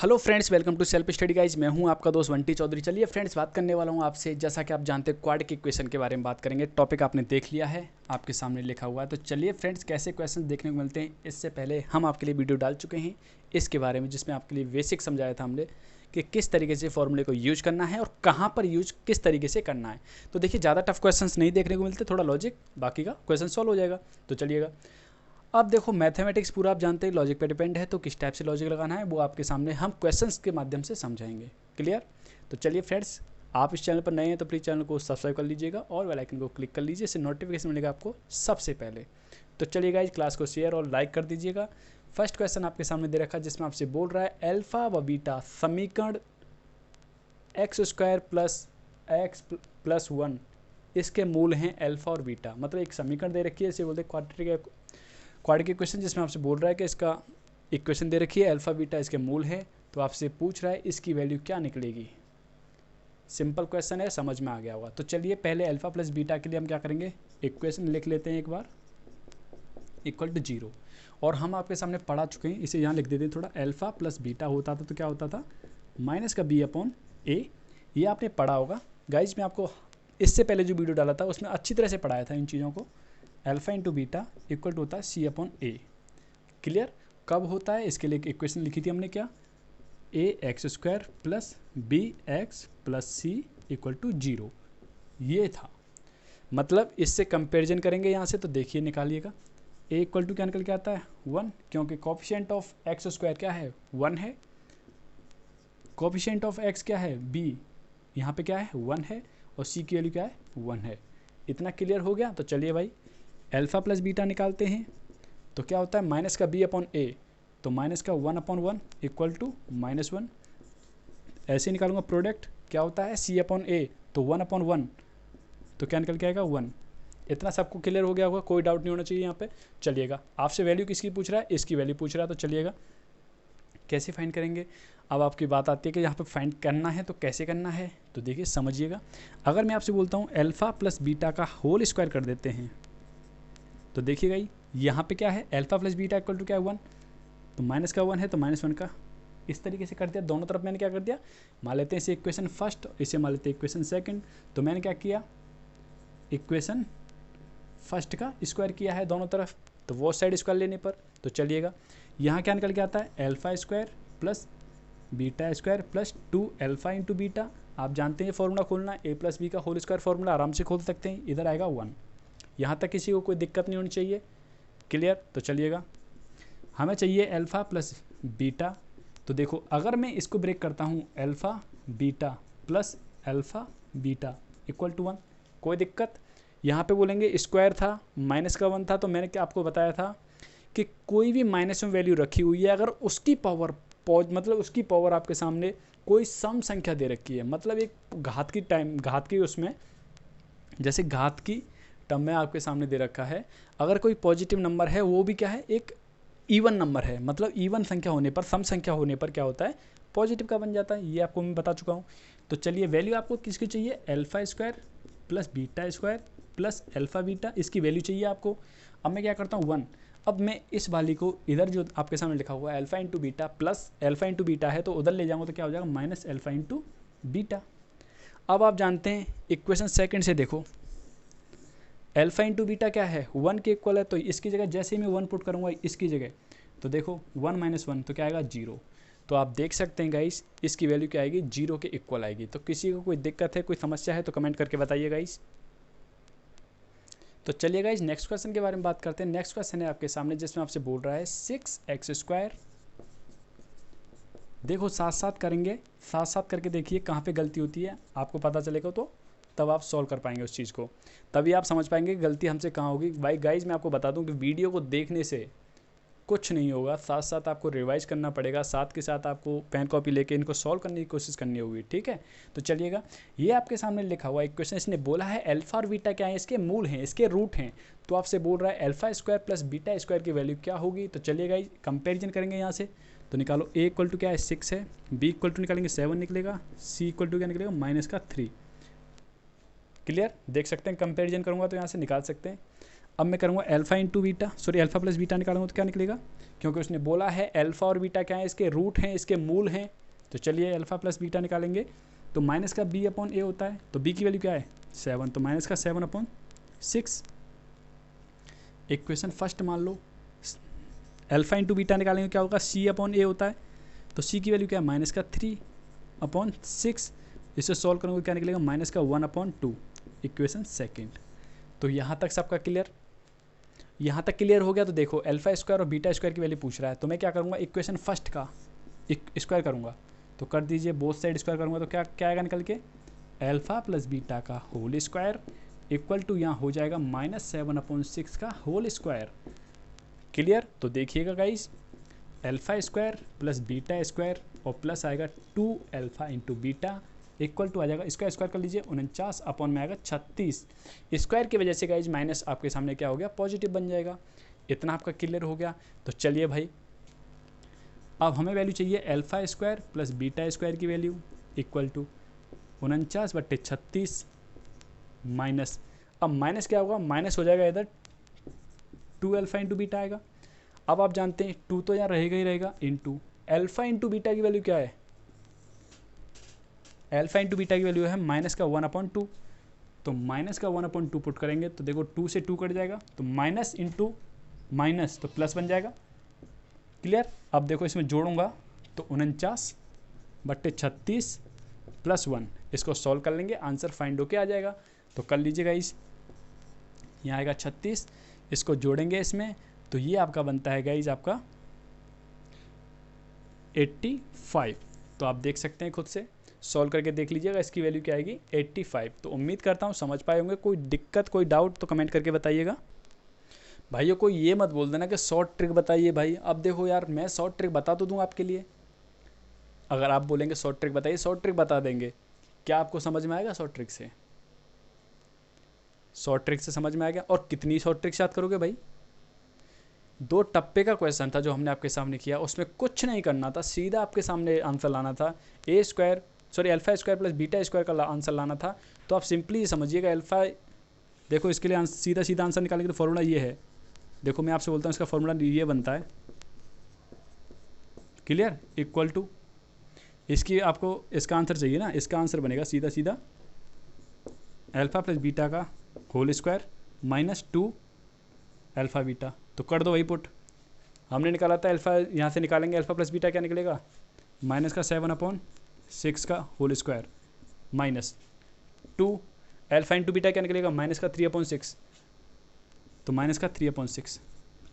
Hello friends, welcome to self study guys. मैं हूं आपका दोस्त बंटी चौधरी। चलिए फ्रेंड्स, बात करने वाला हूं आपसे, जैसा कि आप जानते हैं, क्वाड के क्वेश्चन के बारे में बात करेंगे। टॉपिक आपने देख लिया है, आपके सामने लिखा हुआ है। तो चलिए फ्रेंड्स, कैसे क्वेश्चन देखने को मिलते हैं, इससे पहले हम आपके लिए वीडियो डाल चुके हैं इसके बारे में, जिसमें आपके लिए बेसिक समझाया था हमने कि किस तरीके से फॉर्मूले को यूज करना है और कहाँ पर यूज किस तरीके से करना है। तो देखिए, ज़्यादा टफ क्वेश्चंस नहीं देखने को मिलते, थोड़ा लॉजिक, बाकी का क्वेश्चन सॉल्व हो जाएगा। तो चलिएगा, अब देखो, मैथमेटिक्स पूरा आप जानते हैं लॉजिक पे डिपेंड है, तो किस टाइप से लॉजिक लगाना है वो आपके सामने हम क्वेश्चंस के माध्यम से समझाएंगे। क्लियर? तो चलिए फ्रेंड्स, आप इस चैनल पर नए हैं तो प्लीज़ चैनल को सब्सक्राइब कर लीजिएगा और बेल आइकन को क्लिक कर लीजिए, इससे नोटिफिकेशन मिलेगा आपको सबसे पहले। तो चलिए गाइस, क्लास को शेयर और लाइक कर दीजिएगा। फर्स्ट क्वेश्चन आपके सामने दे रखा है, जिसमें आपसे बोल रहा है अल्फा व बीटा समीकरण x² प्लस x प्लस 1 इसके मूल हैं अल्फा और बीटा। मतलब एक समीकरण दे रखी है, इसे बोलते हैं क्वाड्रेटिक इक्वेशन, जिसमें आपसे बोल रहा है कि इसका इक्वेशन दे रखी है, अल्फा बीटा इसके मूल है। तो आपसे पूछ रहा है इसकी वैल्यू क्या निकलेगी। सिंपल क्वेश्चन है, समझ में आ गया होगा। तो चलिए, पहले अल्फा प्लस बीटा के लिए हम क्या करेंगे, इक्वेशन लिख लेते हैं एक बार, इक्वल टू 0। और हम आपके सामने पढ़ा चुके हैं, इसे यहाँ लिख देते हैं थोड़ा। अल्फा प्लस बीटा होता था तो क्या होता था, माइनस का बी अपॉन ए। ये आपने पढ़ा होगा गाइज। मैं आपको इससे पहले जो वीडियो डाला था उसमें अच्छी तरह से पढ़ाया था इन चीज़ों को। Alpha into beta equal to होता है सी अपॉन ए। क्लियर? कब होता है, इसके लिए इक्वेशन लिखी थी हमने, क्या, ax² plus B x plus C equal to 0। ये था, मतलब इससे कंपेरिजन करेंगे यहाँ से, तो देखिए निकालिएगा, a इक्वल टू क्या निकल के आता है 1, क्योंकि कोफिशिएंट ऑफ x² क्या है 1 है, कोफिशिएंट ऑफ x क्या है b, यहाँ पे क्या है 1 है, और c की वैल्यू क्या है 1 है। इतना क्लियर हो गया? तो चलिए भाई, अल्फा प्लस बीटा निकालते हैं तो क्या होता है, माइनस का बी अपॉन ए, तो माइनस का 1 अपॉन 1 इक्वल टू -1। ऐसे निकालूंगा प्रोडक्ट, क्या होता है सी अपॉन ए, तो 1 अपॉन 1, तो क्या निकल के आएगा 1। इतना सबको क्लियर हो गया होगा, कोई डाउट नहीं होना चाहिए यहाँ पे। चलिएगा, आपसे वैल्यू किसकी पूछ रहा है, इसकी वैल्यू पूछ रहा है। तो चलिएगा, कैसे फाइंड करेंगे। अब आपकी बात आती है कि यहाँ पे फाइंड करना है तो कैसे करना है। तो देखिए समझिएगा, अगर मैं आपसे बोलता हूँ अल्फा प्लस बीटा का होल स्क्वायर कर देते हैं, तो देखिएगा यहाँ पे क्या है, alpha plus beta equal to क्या है 1, तो माइनस का 1 है तो -1 का, इस तरीके से कर दिया। दोनों तरफ मैंने क्या कर दिया, मान लेते हैं इसे इक्वेशन फर्स्ट, इसे मान लेते हैं इक्वेशन सेकंड। तो मैंने क्या किया, इक्वेशन फर्स्ट का स्क्वायर किया है दोनों तरफ, तो वो साइड स्क्वायर लेने पर। तो चलिएगा, यहाँ क्या निकल के आता है, alpha square plus beta square plus 2 alpha into beta. आप जानते हैं फॉर्मूला खोलना, a प्लस बी का होल स्क्वायर फॉर्मूला आराम से खोल सकते हैं। इधर आएगा 1, यहाँ तक किसी को कोई दिक्कत नहीं होनी चाहिए। क्लियर? तो चलिएगा, हमें चाहिए अल्फा प्लस बीटा। तो देखो, अगर मैं इसको ब्रेक करता हूँ, alpha beta plus alpha beta equal to 1, कोई दिक्कत? यहाँ पे बोलेंगे स्क्वायर था, माइनस का 1 था, तो मैंने क्या आपको बताया था कि कोई भी माइनस में वैल्यू रखी हुई है, अगर उसकी पावर मतलब उसकी पावर आपके सामने कोई सम संख्या दे रखी है, मतलब एक घात की उसमें, जैसे घात की टर्म में आपके सामने दे रखा है, अगर कोई पॉजिटिव नंबर है, वो भी क्या है, एक इवन नंबर है, मतलब इवन संख्या होने पर, सम संख्या होने पर क्या होता है, पॉजिटिव का बन जाता है। ये आपको मैं बता चुका हूँ। तो चलिए, वैल्यू आपको किसकी चाहिए, alpha square plus beta square plus alpha beta, इसकी वैल्यू चाहिए आपको। अब मैं क्या करता हूँ 1, अब मैं इस वाली को इधर जो आपके सामने लिखा हुआ है alpha into beta plus alpha into beta है, तो उधर ले जाऊँगा तो क्या हो जाएगा, माइनस अल्फा इंटू बीटा। अब आप जानते हैं इक्वेशन सेकंड से देखो, अल्फा इंटू बीटा क्या है 1 के इक्वल है, तो इसकी जगह जैसे ही मैं 1 पुट करूँगा इसकी जगह, तो देखो 1 - 1 तो क्या आएगा 0। तो आप देख सकते हैं गाइस, इसकी वैल्यू क्या आएगी, 0 के इक्वल आएगी। तो किसी को कोई दिक्कत है, कोई समस्या है तो कमेंट करके बताइए गाइस। तो चलिए गाइस, नेक्स्ट क्वेश्चन के बारे में बात करते हैं। नेक्स्ट क्वेश्चन है आपके सामने, जिसमें आपसे बोल रहा है 6x²। देखो, साथ साथ करेंगे, साथ साथ करके देखिए कहाँ पे गलती होती है, आपको पता चलेगा तो तब आप सॉल्व कर पाएंगे उस चीज़ को, तभी आप समझ पाएंगे कि गलती हमसे कहाँ होगी। भाई गाइज, मैं आपको बता दूं कि वीडियो को देखने से कुछ नहीं होगा, साथ साथ आपको रिवाइज करना पड़ेगा, साथ के साथ आपको पेन कॉपी लेके इनको सॉल्व करने की कोशिश करनी होगी, ठीक है। तो चलिएगा, ये आपके सामने लिखा हुआ इक्वेशन, इसने बोला है अल्फा और बीटा क्या है, इसके मूल हैं, इसके रूट हैं। तो आपसे बोल रहा है alpha square plus beta square की वैल्यू क्या होगी। तो चलिएगा, कंपेरिजन करेंगे यहाँ से। तो निकालो, a इक्वल टू क्या है 6 है, b इक्वल टू निकालेंगे 7 निकलेगा, c इक्वल टू क्या निकलेगा -3। क्लियर? देख सकते हैं, कंपेरिजन करूँगा तो यहाँ से निकाल सकते हैं। अब मैं करूँगा alpha into beta, sorry alpha plus beta निकालूंगा तो क्या निकलेगा, क्योंकि उसने बोला है अल्फ़ा और बीटा क्या है, इसके रूट हैं, इसके मूल हैं। तो चलिए अल्फ़ा प्लस बीटा निकालेंगे, तो माइनस का बी अपॉन ए होता है, तो बी की वैल्यू क्या है 7, तो माइनस का 7 अपॉन 6। इक्वेशन फर्स्ट मान लो, अल्फ़ा इंटू बीटा निकालेंगे क्या होगा, सी अपॉन ए होता है, तो सी की वैल्यू क्या है माइनस का 3 अपॉन 6। इसे सॉल्व करोगे क्या निकलेगा, माइनस का 1 अपॉन 2। Equation second. तो यहाँ तक सबका क्लियर, यहाँ तक क्लियर हो गया। तो देखो अल्फा स्क्वायर और बीटा स्क्वायर की वैल्यू पूछ रहा है, तो मैं क्या करूँगा, इक्वेशन फर्स्ट का स्क्वायर करूँगा। तो कर दीजिए, बोथ साइड स्क्वायर करूँगा तो क्या क्या आएगा निकल के, अल्फा प्लस बीटा का होल स्क्वायर इक्वल टू यहाँ हो जाएगा -7/6 का होल स्क्वायर। क्लियर। तो देखिएगा guys, alpha square plus beta square और प्लस आएगा 2 alpha into beta equal to आ जाएगा, इसका स्क्वायर कर लीजिए 49 अपॉन में आएगा 36। स्क्वायर की वजह से गाइज माइनस आपके सामने क्या हो गया, पॉजिटिव बन जाएगा। इतना आपका क्लियर हो गया। तो चलिए भाई, अब हमें वैल्यू चाहिए alpha square plus beta square की वैल्यू इक्वल टू 49/36 माइनस, अब माइनस क्या होगा, माइनस हो जाएगा इधर 2 अल्फा इंटू बीटा आएगा। अब आप जानते हैं 2 तो यहाँ रहेगा ही रहेगा, इंटू अल्फा इंटू बीटा की वैल्यू क्या है, अल्फा इंटू बीटा की वैल्यू है माइनस का 1/2। तो माइनस का 1/2 पुट करेंगे तो देखो 2 से 2 कट जाएगा, तो माइनस इंटू माइनस तो प्लस बन जाएगा। क्लियर। अब देखो इसमें जोड़ूंगा तो 49/36 प्लस 1, इसको सॉल्व कर लेंगे, आंसर फाइंड होके आ जाएगा। तो कर लीजिएगा, इस यहाँ आएगा 36, इसको जोड़ेंगे इसमें, तो ये आपका बनता है गाइज आपका 85। तो आप देख सकते हैं, खुद से सॉल्व करके देख लीजिएगा, इसकी वैल्यू क्या आएगी 85। तो उम्मीद करता हूँ समझ पाए होंगे। कोई दिक्कत कोई डाउट तो कमेंट करके बताइएगा। भाइयों कोई ये मत बोल देना कि शॉर्ट ट्रिक बताइए भाई। अब देखो यार, मैं शॉर्ट ट्रिक बता तो दूँ आपके लिए, अगर आप बोलेंगे शॉर्ट ट्रिक बताइए, शॉर्ट ट्रिक बता देंगे। क्या आपको समझ में आएगा शॉर्ट ट्रिक से, शॉर्ट ट्रिक से समझ में आ गया। और कितनी शॉर्ट ट्रिक याद करोगे भाई, 2 टप्पे का क्वेश्चन था जो हमने आपके सामने किया, उसमें कुछ नहीं करना था, सीधा आपके सामने आंसर लाना था। A square sorry alpha square plus beta square का आंसर लाना था। तो आप सिंपली ये समझिएगा, अल्फा देखो इसके लिए सीधा सीधा आंसर निकालने के लिए फॉर्मूला ये है। देखो मैं आपसे बोलता हूँ, इसका फॉर्मूला ये बनता है, क्लियर, इक्वल टू, इसकी आपको इसका आंसर चाहिए ना, इसका आंसर बनेगा सीधा सीधा अल्फा प्लस बीटा का होल स्क्वायर -2 अल्फा बीटा। तो कर दो वही पुट, हमने निकाला था अल्फा, यहाँ से निकालेंगे अल्फा प्लस बीटा क्या निकलेगा, माइनस का 7/6 का whole square -2 alpha into beta क्या निकलेगा, माइनस का 3/6, तो माइनस का 3/6।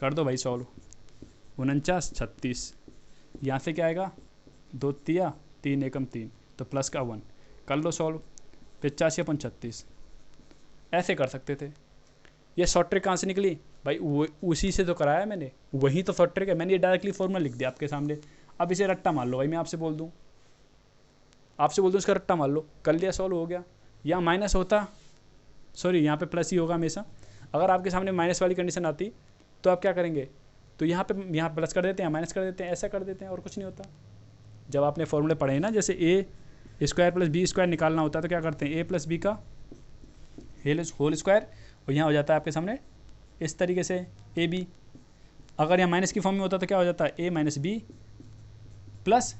कर दो भाई सॉल्व, 49/36, यहाँ से क्या आएगा 2 तिया 3 एकम 3, तो प्लस का 1, कर लो सॉल्व, 85/36। ऐसे कर सकते थे। ये शॉर्ट ट्रिक कहाँ से निकली भाई, उसी से तो कराया मैंने, वही तो शॉर्ट ट्रिक है। मैंने ये डायरेक्टली फॉर्मूला लिख दिया आपके सामने। अब इसे रट्टा मान लो भाई, मैं आपसे बोल दूँ इसका रट्टा मान लो, कर लिया, सॉल्व हो गया। यहाँ माइनस होता, सॉरी यहाँ पे प्लस ही होगा हमेशा। अगर आपके सामने माइनस वाली कंडीशन आती तो आप क्या करेंगे, तो यहाँ प्लस कर देते हैं, माइनस कर देते हैं, ऐसा कर देते हैं, और कुछ नहीं होता। जब आपने फॉर्मूले पढ़े हैं ना, जैसे ए स्क्वायर प्लस बी स्क्वायर निकालना होता है तो क्या करते हैं, ए प्लस बी का होल स्क्वायर, और यहाँ हो जाता है आपके सामने इस तरीके से ए बी। अगर यहाँ माइनस की फॉर्म में होता तो क्या हो जाता है, ए माइनस बी प्लस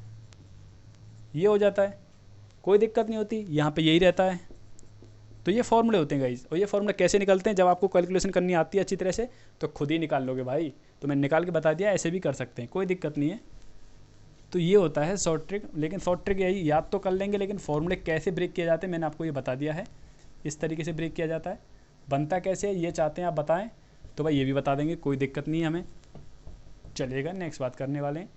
ये हो जाता है, कोई दिक्कत नहीं होती, यहाँ पे यही रहता है। तो ये फॉर्मूले होते हैं गाइज। और ये फॉर्मूले कैसे निकलते हैं, जब आपको कैलकुलेशन करनी आती है अच्छी तरह से तो खुद ही निकाल लोगे भाई। तो मैंने निकाल के बता दिया, ऐसे भी कर सकते हैं, कोई दिक्कत नहीं है। तो ये होता है शॉर्ट ट्रिक। लेकिन शॉर्ट ट्रिक यही याद तो कर लेंगे, लेकिन फॉर्मूले कैसे ब्रेक किए जाते हैं मैंने आपको ये बता दिया है। इस तरीके से ब्रेक किया जाता है। बनता कैसे है ये चाहते हैं आप बताएं तो भाई ये भी बता देंगे, कोई दिक्कत नहीं है हमें। चलिएगा नेक्स्ट बात करने वाले हैं।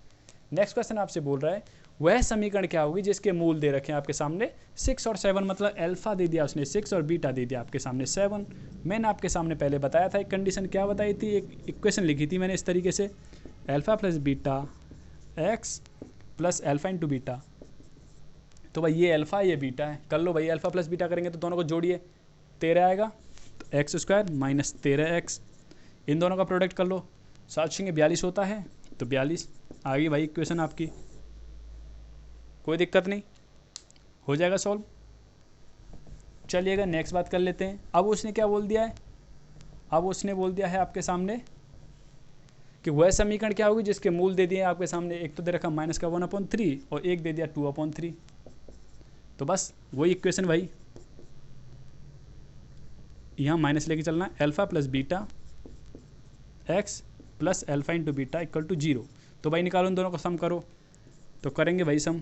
नेक्स्ट क्वेश्चन आपसे बोल रहा है, वह समीकरण क्या होगी जिसके मूल दे रखे हैं आपके सामने 6 और 7, मतलब अल्फा दे दिया उसने 6 और बीटा दे दिया आपके सामने 7। मैंने आपके सामने पहले बताया था एक कंडीशन, क्या बताई थी, एक इक्वेशन लिखी थी मैंने इस तरीके से, alpha plus beta x plus alpha into beta. तो भाई ये अल्फा ये बीटा है, कर लो भाई, अल्फा प्लस बीटा करेंगे तो दोनों को जोड़िए, 13 आएगा, तो एक्स स्क्वायर माइनस 13x, इन दोनों का प्रोडक्ट कर लो, 7 42 होता है, तो 42 आ गई भाई इक्वेशन आपकी, कोई दिक्कत नहीं, हो जाएगा सॉल्व। चलिएगा नेक्स्ट बात कर लेते हैं। अब उसने क्या बोल दिया है, अब उसने बोल दिया है आपके सामने कि वह समीकरण क्या होगी जिसके मूल दे दिए आपके सामने, एक तो दे रखा माइनस का 1/3 और एक दे दिया 2/3। तो बस वही इक्वेशन भाई, यहाँ माइनस लेके चलना, alpha plus beta x plus alpha into beta equal to 0। तो भाई निकालो इन दोनों को सम करो, तो करेंगे भाई सम,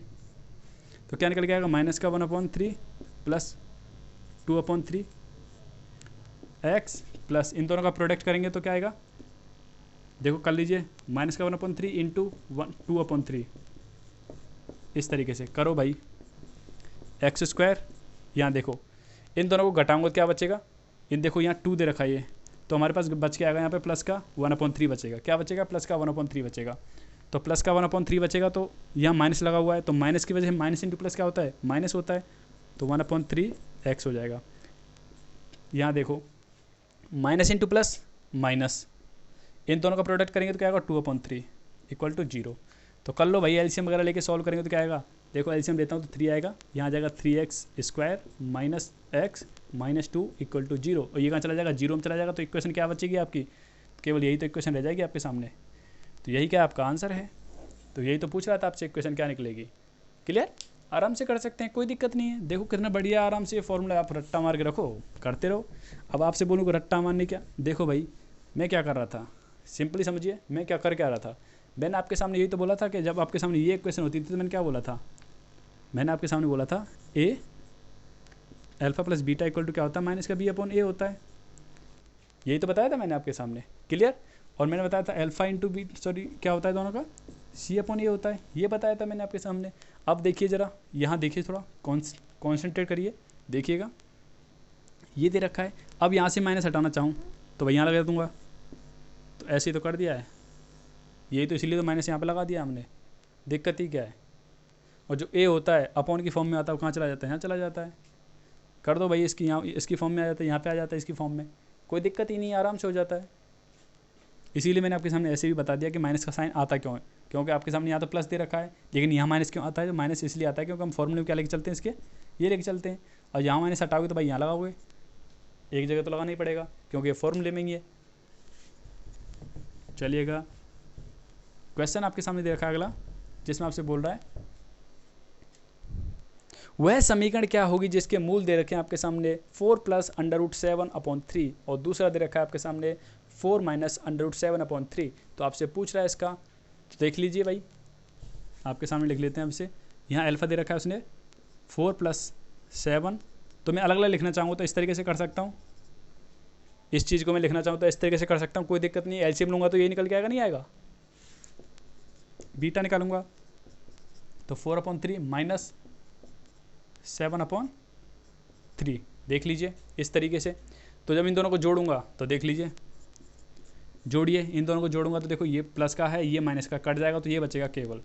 तो क्या निकल के आएगा, माइनस का 1/3 प्लस 2/3 एक्स प्लस इन दोनों का प्रोडक्ट करेंगे तो क्या आएगा, देखो कर लीजिए, माइनस का 1/3 इंटू 2/3, इस तरीके से करो भाई, एक्स स्क्वायर। यहाँ देखो इन दोनों को घटाऊंगा तो क्या बचेगा, इन देखो यहाँ 2 दे रखा है ये, तो हमारे पास बच के आएगा यहाँ पे प्लस का 1/3 बचेगा, क्या बचेगा, प्लस का 1/3 बचेगा। तो प्लस का 1/3 बचेगा, तो यहाँ माइनस लगा हुआ है, तो माइनस की वजह से माइनस इंटू प्लस क्या होता है, माइनस होता है, तो 1/3 एक्स हो जाएगा। यहाँ देखो माइनस इंटू प्लस माइनस, इन दोनों का प्रोडक्ट करेंगे तो क्या आएगा, 2/3 इक्वल टू 0। तो कर लो भाई एलसीएम वगैरह लेके सॉल्व करेंगे तो क्या आएगा, देखो एलसीएम लेता हूँ तो 3 आएगा, यहाँ आ जाएगा 3x square minus x minus 2 equal to 0, और ये कहाँ चला जाएगा, 0 में चला जाएगा, तो इक्वेशन क्या बचेगी आपकी, केवल यही तो इक्वेशन रह जाएगी आपके सामने। तो यही क्या आपका आंसर है, तो यही तो पूछ रहा था आपसे, इक्वेशन क्या निकलेगी। क्लियर, आराम से कर सकते हैं, कोई दिक्कत नहीं है। देखो कितना बढ़िया आराम से ये फॉर्मूला आप रट्टा मार के रखो, करते रहो। अब आपसे बोलूँ रट्टा मारने क्या, देखो भाई मैं क्या कर रहा था, सिंपली समझिए मैं क्या कर रहा था। मैंने आपके सामने यही तो बोला था कि जब आपके सामने ये इक्वेशन होती थी तो मैंने क्या बोला था, मैंने आपके सामने बोला था A alpha plus beta equal to क्या होता है, माइनस का b/a होता है, यही तो बताया था मैंने आपके सामने। क्लियर, और मैंने बताया था अल्फा इंटू बी सॉरी क्या होता है दोनों का, c/a होता है, ये बताया था मैंने आपके सामने। अब देखिए ज़रा यहाँ देखिए, थोड़ा कॉन्सेंट्रेट करिए, देखिएगा ये दे रखा है। अब यहाँ से माइनस हटाना चाहूँ तो भाई यहाँ लगा दूंगा, तो ऐसे ही तो कर दिया है, यही तो इसीलिए तो माइनस यहाँ पे लगा दिया हमने, दिक्कत ही क्या है। और जो ए होता है अपॉन की फॉर्म में आता है वो कहाँ चला जाता है, यहाँ चला जाता है, कर दो भाई इसकी, यहाँ इसकी फॉर्म में आ जाता है, यहाँ पे आ जाता है इसकी फॉर्म में, कोई दिक्कत ही नहीं, आराम से हो जाता है। इसीलिए मैंने आपके सामने ऐसे भी बता दिया कि माइनस का साइन आता क्यों है, क्योंकि आपके सामने यहाँ तो प्लस दे रखा है, लेकिन यहाँ माइनस क्यों आता है, तो माइनस इसलिए आता है क्योंकि हम फॉर्मूले में क्या लेके चलते हैं इसके, ये लेके चलते हैं। और यहाँ माइनस हटाओगे तो भाई यहाँ लगाओगे, एक जगह तो लगाना ही पड़ेगा क्योंकि ये फॉर्मूले में ही है। चलिएगा क्वेश्चन आपके सामने दे रखा है अगला, जिसमें आपसे बोल रहा है वह समीकरण क्या होगी जिसके मूल दे रखे हैं आपके सामने 4 प्लस √7/3, और दूसरा दे रखा है आपके सामने 4 माइनस √7/3। तो आपसे पूछ रहा है इसका, तो देख लीजिए भाई आपके सामने लिख लेते हैं आपसे। यहाँ अल्फा दे रखा है उसने 4 + 7, तो मैं अलग अलग लिखना चाहूँगा तो इस तरीके से कर सकता हूँ, इस चीज़ को मैं लिखना चाहूँ तो इस तरीके से कर सकता हूँ, कोई दिक्कत नहीं है। एलसीएम लूँगा तो ये निकल के आएगा, नहीं आएगा, बीटा निकालूंगा तो 4/3 माइनस 7/3, देख लीजिए इस तरीके से। तो जब इन दोनों को जोड़ूंगा तो देख लीजिए, जोड़िए इन दोनों को जोड़ूंगा तो देखो ये प्लस का है, ये माइनस का कट जाएगा, तो ये बचेगा केवल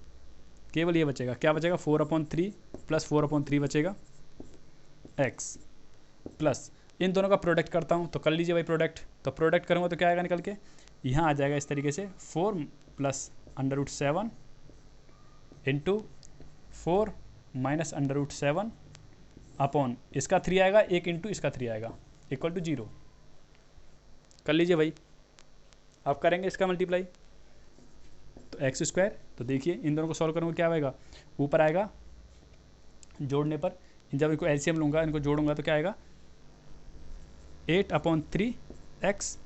ये बचेगा, क्या बचेगा 4/3 प्लस 4/3 बचेगा एक्स, प्लस इन दोनों का प्रोडक्ट करता हूँ तो कर लीजिए भाई प्रोडक्ट। तो प्रोडक्ट करूँगा तो क्या आएगा निकल के, यहाँ आ जाएगा इस तरीके से 4 + √7 इंटू 4 माइनस √7 अपॉन इसका 3 आएगा, एक इंटू इसका 3 आएगा इक्वल टू 0। कर लीजिए भाई, आप करेंगे इसका मल्टीप्लाई तो एक्स स्क्वायर, तो देखिए इन दोनों को सॉल्व करूँगा क्या आएगा, ऊपर आएगा जोड़ने पर, जब इनको एलसीएम लूँगा इनको जोड़ूंगा तो क्या आएगा 8/3 एक्स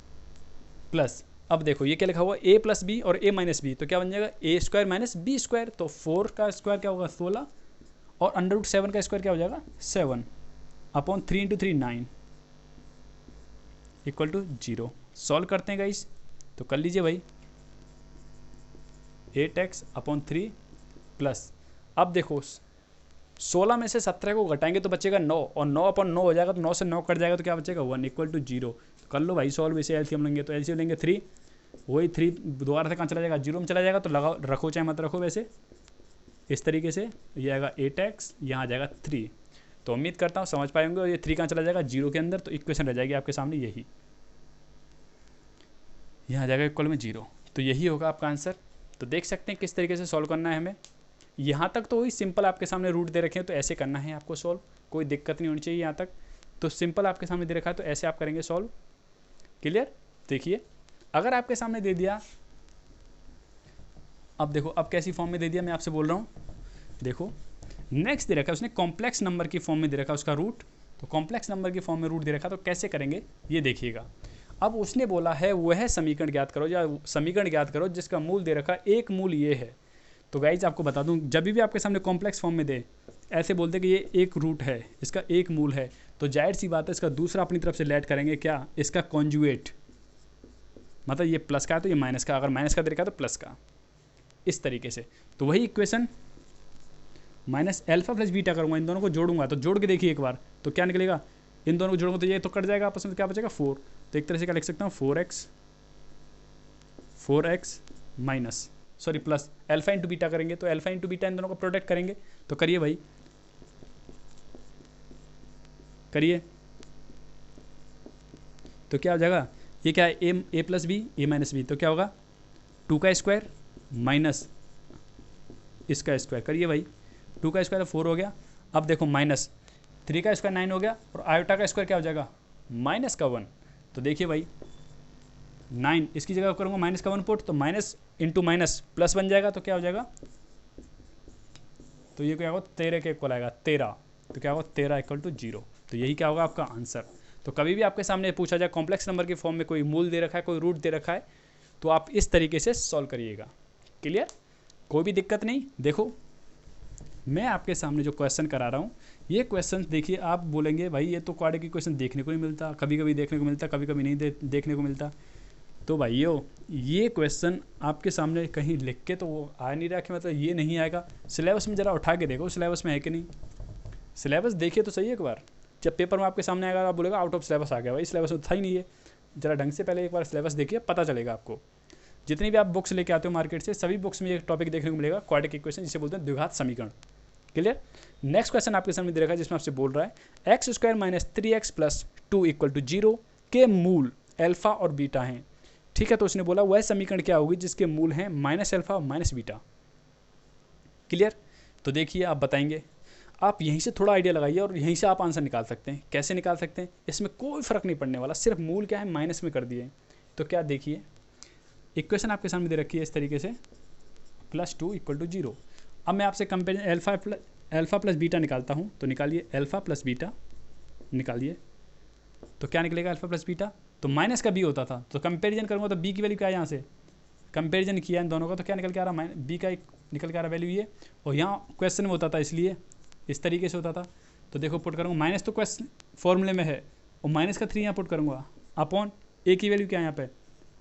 प्लस, अब देखो ये क्या लिखा हुआ a + b और a - b, तो क्या बन जाएगा a² - b², तो 4 का स्क्वायर क्या होगा 16, और √7 का स्क्वायर क्या हो जाएगा 7/3 × 3 9 इक्वल टू 0। सॉल्व करते हैं गाइस, तो कर लीजिए भाई 8x/3 प्लस, अब देखो 16 में से 17 को घटाएंगे तो बचेगा 9, और 9/9 हो जाएगा, तो 9 से 9 कट जाएगा तो क्या बचेगा 1 इक्वल टू 0। कर लो भाई सॉल्व, इसे एलसीएम लेंगे तो एलसीएम लेंगे 3, वही 3 दोबारा से कहाँ चला जाएगा 0 में चला जाएगा, तो लगा रखो चाहे मत रखो, वैसे इस तरीके से ये आएगा 8x, यहाँ आ जाएगा 3। तो उम्मीद करता हूँ समझ पाएंगे, और ये 3 कहाँ चला जाएगा 0 के अंदर, तो इक्वेशन रह जाएगी आपके सामने यही, यहाँ आ जाएगा इक्वल में 0, तो यही होगा आपका आंसर। तो देख सकते हैं किस तरीके से सॉल्व करना है हमें, यहाँ तक तो वही सिंपल आपके सामने रूट दे रखे हैं तो ऐसे करना है आपको सॉल्व, कोई दिक्कत नहीं होनी चाहिए यहाँ तक। तो सिंपल आपके सामने दे रखा है तो ऐसे आप करेंगे सॉल्व। क्लियर, देखिए अगर आपके सामने दे दिया, अब देखो अब कैसी फॉर्म में दे दिया मैं आपसे बोल रहा हूँ, देखो नेक्स्ट दे रखा है उसने कॉम्प्लेक्स नंबर की फॉर्म में दे रखा है उसका रूट, तो कॉम्प्लेक्स नंबर की फॉर्म में रूट दे रखा, तो कैसे करेंगे ये देखिएगा। अब उसने बोला है वह समीकरण ज्ञात करो, या समीकरण ज्ञात करो जिसका मूल दे रखा एक मूल ये है। तो गाइज आपको बता दूं, जब भी आपके सामने कॉम्प्लेक्स फॉर्म में दे, ऐसे बोलते कि ये एक रूट है, इसका एक मूल है, तो जाहिर सी बात है इसका दूसरा अपनी तरफ से लेट करेंगे क्या, इसका कॉन्जुएट, मतलब ये प्लस का है तो ये माइनस का, अगर माइनस का दे रखा है तो प्लस का, इस तरीके से। तो वही equation minus alpha plus beta करूँगा, इन दोनों को जोड़ूंगा, तो जोड़ के देखिए एक बार तो क्या निकलेगा, इन दोनों को जोड़ूंगा तो ये तो कट जाएगा आपस में, क्या बचेगा 4। तो एक तरह से क्या लिख सकता हूँ 4x minus sorry plus alpha into beta करेंगे, तो एल्फा इंटू बीटा इन दोनों को प्रोडक्ट करेंगे, तो करिए भाई करिए, तो क्या हो जाएगा, ये क्या है ए प्लस बी ए माइनस बी, तो क्या होगा 2 का स्क्वायर माइनस इसका स्क्वायर, करिए भाई 2 का स्क्वायर 4 हो गया। अब देखो माइनस 3 का स्क्वायर 9 हो गया, और आयोटा का स्क्वायर क्या हो जाएगा माइनस का 1। तो देखिए भाई 9 इसकी जगह करूँगा माइनस का 1 पुट, तो माइनस इंटू माइनस प्लस बन जाएगा, तो क्या हो जाएगा, तो ये क्या होगा 13 के इक्वल आएगा 13, तो क्या होगा 13 इक्वल टू 0। तो यही क्या होगा आपका आंसर। तो कभी भी आपके सामने पूछा जाए कॉम्प्लेक्स नंबर की फॉर्म में कोई मूल दे रखा है, कोई रूट दे रखा है, तो आप इस तरीके से सॉल्व करिएगा। क्लियर, कोई भी दिक्कत नहीं। देखो मैं आपके सामने जो क्वेश्चन करा रहा हूँ, ये क्वेश्चन देखिए, आप बोलेंगे भाई ये तो क्वाड्रेटिक क्वेश्चन देखने को नहीं मिलता, कभी कभी देखने को मिलता, कभी कभी नहीं देखने को मिलता। तो भाइयों ये क्वेश्चन आपके सामने कहीं लिख के तो वो आ नहीं रहा कि मतलब ये नहीं आएगा, सिलेबस में ज़रा उठा के देखो सिलेबस में है कि नहीं, सिलेबस देखिए तो सही एक बार, जब पेपर में आपके सामने आएगा आप बोलेगा आउट ऑफ सिलेबस आ गया, भाई सिलेबस था ही नहीं है। ज़रा ढंग से पहले एक बार सिलेबस देखिए, पता चलेगा आपको। जितनी भी आप बुक्स लेके आते हो मार्केट से, सभी बुक्स में ये टॉपिक देखने को मिलेगा, क्वाड्रेटिक इक्वेशन जिसे बोलते हैं द्विघात समीकरण। क्लियर। नेक्स्ट क्वेश्चन आपके सामने दे रखा है जिसमें आपसे बोल रहा है x square minus 3x plus 2 equal to 0 के मूल एल्फा और बीटा हैं। ठीक है, तो उसने बोला वह समीकरण क्या होगी जिसके मूल हैं माइनस एल्फा और माइनस बीटा। क्लियर। तो देखिए आप बताएंगे, आप यहीं से थोड़ा आइडिया लगाइए और यहीं से आप आंसर निकाल सकते हैं। कैसे निकाल सकते हैं, इसमें कोई फर्क नहीं पड़ने वाला, सिर्फ मूल क्या है माइनस में कर दिए। तो क्या देखिए इक्वेशन आपके सामने दे रखी है इस तरीके से, प्लस 2 इक्वल टू 0। अब मैं आपसे कंपेरिजन एल्फा प्लस बीटा निकालता हूँ, तो निकालिए एल्फा प्लस बीटा निकालिए, तो क्या निकलेगा एल्फा प्लस बीटा, तो माइनस का बी होता था, तो कंपेरिजन करूँगा तो बी की वैल्यू क्या है, यहाँ से कंपेरिजन किया इन दोनों का, तो क्या निकल के आ रहा है बी का एक निकल के आ रहा वैल्यू ये, और यहाँ क्वेश्चन में होता था इसलिए इस तरीके से होता था। तो देखो पुट करूँगा माइनस तो क्वेश्चन फॉर्मूले में है, और माइनस का 3 यहाँ पुट करूँगा अपॉन ए की वैल्यू क्या है, यहाँ पे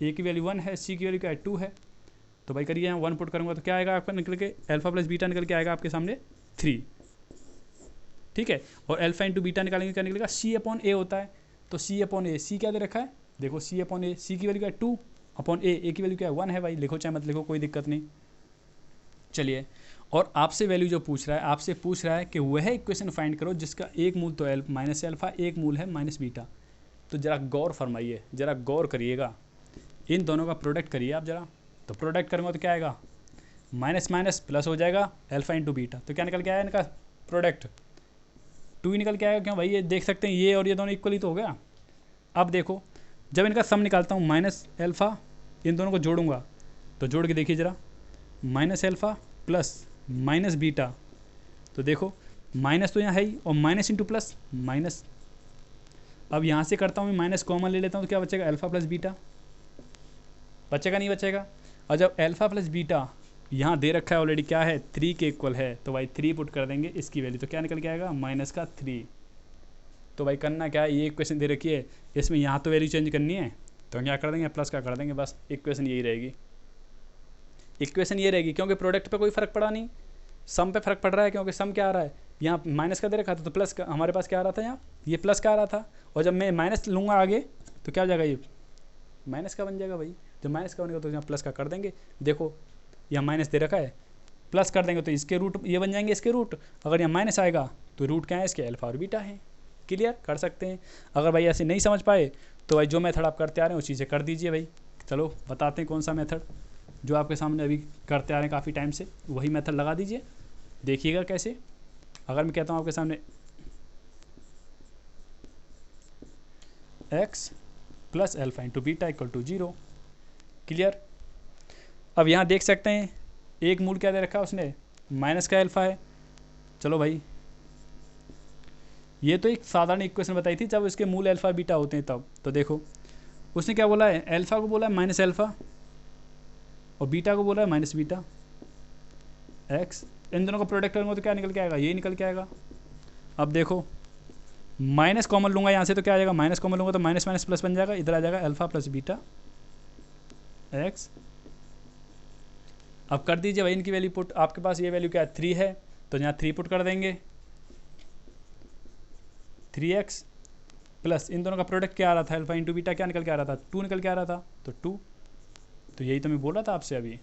ए की वैल्यू 1 है, सी की वैल्यू क्या है 2 है, तो भाई करिए यहाँ 1 पुट करूँगा तो क्या आएगा आपका निकल के एल्फा प्लस बीटा निकल के आएगा आपके सामने 3। ठीक है, और एल्फा इंटू बीटा निकालेंगे क्या निकलेगा सी अपॉन ए होता है, तो सी अपॉन ए, सी क्या दे रखा है देखो सी अपॉन ए, सी की वैल्यू क्या है 2 अपॉन ए की वैल्यू क्या है 1 है, भाई लिखो चाहे मत लिखो कोई दिक्कत नहीं। चलिए, और आपसे वैल्यू जो पूछ रहा है, आपसे पूछ रहा है कि वह इक्वेशन फाइंड करो जिसका एक मूल तो माइनस एल्फा, एक मूल है माइनस बीटा। तो ज़रा गौर फरमाइए, ज़रा गौर करिएगा, इन दोनों का प्रोडक्ट करिए आप ज़रा, तो प्रोडक्ट करूँगा तो क्या आएगा माइनस माइनस प्लस हो जाएगा एल्फा इंटू बीटा, तो क्या निकल के आया इनका प्रोडक्ट 2 ही निकल के आएगा। क्यों भाई ये देख सकते हैं ये और ये दोनों इक्वल ही तो हो गया। अब देखो जब इनका सम निकालता हूँ माइनस एल्फा, इन दोनों को जोड़ूंगा तो जोड़ के देखिए ज़रा minus alpha plus minus beta, तो देखो माइनस तो यहाँ है ही, और माइनस इंटू प्लस माइनस। अब यहाँ से करता हूँ मैं माइनस कॉमन ले लेता हूँ तो क्या बचेगा एल्फा प्लस बीटा, बचेगा नहीं बचेगा। और जब एल्फा प्लस बीटा यहाँ दे रखा है ऑलरेडी क्या है 3 के इक्वल है, तो भाई 3 पुट कर देंगे इसकी वैल्यू, तो क्या निकल के आएगा माइनस का 3। तो भाई करना क्या है, ये इक्वेशन दे रखी है, इसमें यहाँ तो वैल्यू चेंज करनी है, तो क्या कर देंगे प्लस का कर देंगे, बस इक्वेशन यही रहेगी, इक्वेशन ये रहेगी। क्योंकि प्रोडक्ट पे कोई फ़र्क पड़ा नहीं, सम पे फ़र्क पड़ रहा है, क्योंकि सम क्या आ रहा है यहाँ माइनस का दे रखा था, तो प्लस का हमारे पास क्या आ रहा था, यहाँ ये प्लस का आ रहा था, और जब मैं माइनस लूँगा आगे तो क्या हो जाएगा ये माइनस का बन जाएगा भाई, जब माइनस का बनेगा तो यहाँ प्लस का कर देंगे। देखो यहाँ माइनस दे रखा है, प्लस कर देंगे तो इसके रूट ये बन जाएंगे इसके रूट, अगर यहाँ माइनस आएगा तो रूट क्या है इसके अल्फा और बीटा है। क्लियर कर सकते हैं। अगर भाई ऐसे नहीं समझ पाए तो भाई जो मेथड आप करते आ रहे हैं उसी से कर दीजिए भाई। चलो बताते हैं कौन सा मेथड जो आपके सामने अभी करते आ रहे हैं काफ़ी टाइम से, वही मेथड लगा दीजिए, देखिएगा कैसे। अगर मैं कहता हूँ आपके सामने x plus alpha into beta equal to 0। Clear. अब यहाँ देख सकते हैं एक मूल क्या दे रखा है उसने, माइनस का अल्फा है। चलो भाई, ये तो एक साधारण इक्वेशन बताई थी जब इसके मूल अल्फा बीटा होते हैं तब। तो देखो उसने क्या बोला है, अल्फा को बोला है माइनस अल्फा और बीटा को बोला है माइनस बीटा एक्स। इन दोनों का प्रोडक्ट करूँगा तो क्या निकल के आएगा, ये निकल के आएगा। अब देखो माइनस कॉमन लूँगा यहाँ से तो क्या आ जाएगा, माइनस कॉमन लूँगा तो माइनस माइनस प्लस बन जाएगा, इधर आ जाएगा अल्फा प्लस बीटा एक्स। अब कर दीजिए भाई इनकी वैल्यू पुट। आपके पास ये वैल्यू क्या है 3 है तो यहाँ 3 पुट कर देंगे, 3x प्लस इन दोनों का प्रोडक्ट क्या आ रहा था, अल्फा इंटू बीटा क्या निकल के आ रहा था, 2 निकल के आ रहा था तो 2। तो यही तो मैं बोल रहा था आपसे अभी।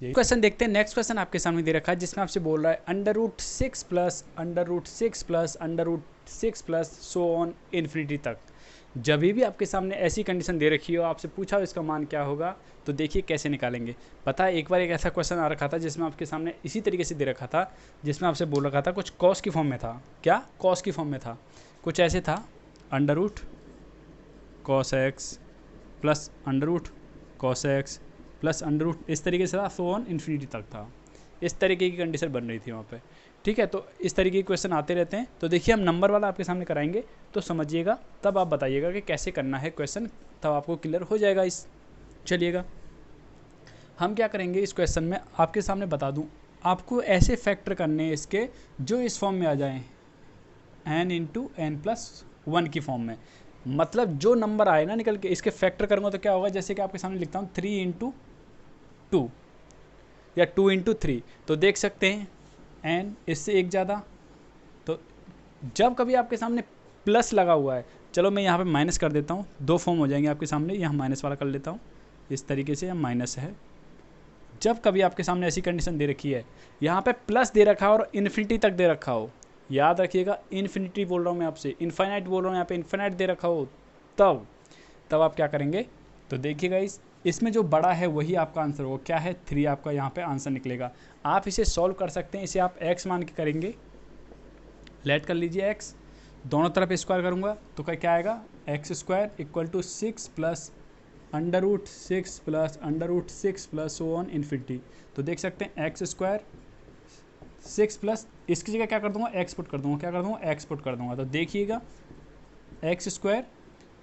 यही क्वेश्चन देखते हैं। नेक्स्ट क्वेश्चन आपके सामने दे रखा है जिसमें आपसे बोल रहा है √6 plus √6 plus √6 plus so on infinity तक। जब भी आपके सामने ऐसी कंडीशन दे रखी हो, आपसे पूछा हो इसका मान क्या होगा, तो देखिए कैसे निकालेंगे। पता है एक बार एक ऐसा क्वेश्चन आ रखा था जिसमें आपके सामने इसी तरीके से दे रखा था, जिसमें आपसे बोल रखा था कुछ कॉस की फॉर्म में था। क्या कॉस की फॉर्म में था, कुछ ऐसे था √cos x plus √cos x plus √ इस तरीके से था, सो ऑन इन्फिनिटी तक था। इस तरीके की कंडीशन बन रही थी वहाँ पे। ठीक है, तो इस तरीके के क्वेश्चन आते रहते हैं। तो देखिए हम नंबर वाला आपके सामने कराएंगे तो समझिएगा, तब आप बताइएगा कि कैसे करना है क्वेश्चन, तब आपको क्लियर हो जाएगा। इस चलिएगा हम क्या करेंगे इस क्वेश्चन में, आपके सामने बता दूं, आपको ऐसे फैक्टर करने हैं इसके जो इस फॉर्म में आ जाएं, n इंटू एन प्लस 1 की फॉर्म में। मतलब जो नंबर आए ना निकल के, इसके फैक्टर करूँगा तो क्या होगा, जैसे कि आपके सामने लिखता हूँ 3 इंटू 2 या 2 इंटू 3। तो देख सकते हैं n इससे एक ज़्यादा। तो जब कभी आपके सामने प्लस लगा हुआ है, चलो मैं यहाँ पे माइनस कर देता हूँ, 2 फॉर्म हो जाएंगे आपके सामने। यहाँ माइनस वाला कर लेता हूँ, इस तरीके से, यहाँ माइनस है। जब कभी आपके सामने ऐसी कंडीशन दे रखी है, यहाँ पे प्लस दे रखा हो और इन्फिनिटी तक दे रखा हो, याद रखिएगा इन्फिनिटी बोल रहा हूँ मैं आपसे, इन्फाइनाइट बोल रहा हूँ, यहाँ पे इन्फाइनाइट दे रखा हो, तब आप क्या करेंगे, तो देखिएगा इसमें जो बड़ा है वही आपका आंसर होगा। क्या है 3 आपका यहाँ पे आंसर निकलेगा। आप इसे सॉल्व कर सकते हैं, इसे आप x मान के करेंगे, लेट कर लीजिए x, दोनों तरफ स्क्वायर करूँगा तो क्या आएगा, x² equal to 6 plus √6 plus √6 plus so on infinity. तो देख सकते हैं x² 6 प्लस इसकी जगह क्या कर दूंगा, x पुट कर दूंगा, क्या कर दूंगा, x पुट कर दूंगा। तो देखिएगा x²,